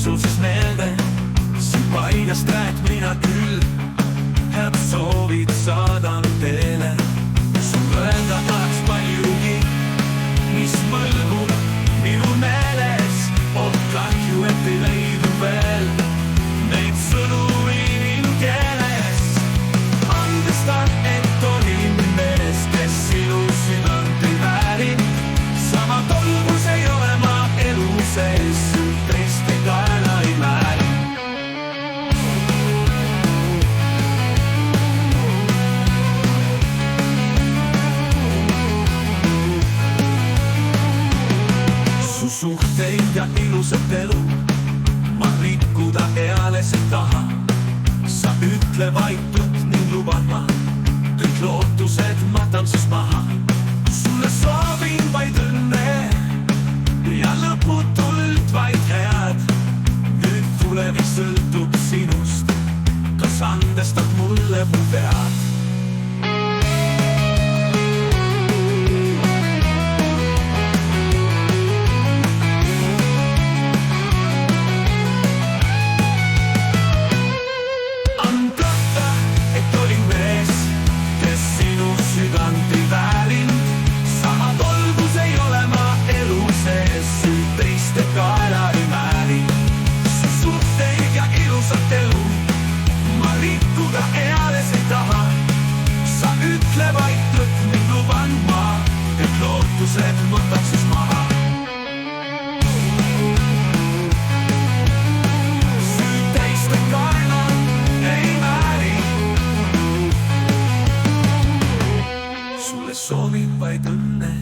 sul siis meelde sind paigast rääkmine küll. Head soovid saadan teele, sul öelda tahaks paljugi, mis mõlgub minu meeles. Oh kahju, et ei leidu veel neid sõnu inimkeeles. Andestan, et olin mees, kes sinu südant ei vääri. Sama tolgus ei ole ma elu sees, teiste kaela ei määri. Su suhteid ja ilusat elu ma rikkuda eales ei taha. Sa ütle vaitult ning luban ma kõik lootused matan siis maha. Sulle soovin vaid õnne ja lõputult vaid head. Nüüd tulevik sõltub sinust, kas andestad mulle mu vead. Ütle vaitult ning luban ma kõik lootused võtan siis maha. Süü teiste kaela ei määri. Sulle soovin vaid õnne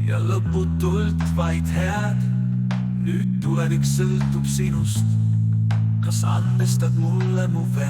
ja lõputult vaid head. Nüüd tulevik sõltub sinust, kas andestad mulle mu vead.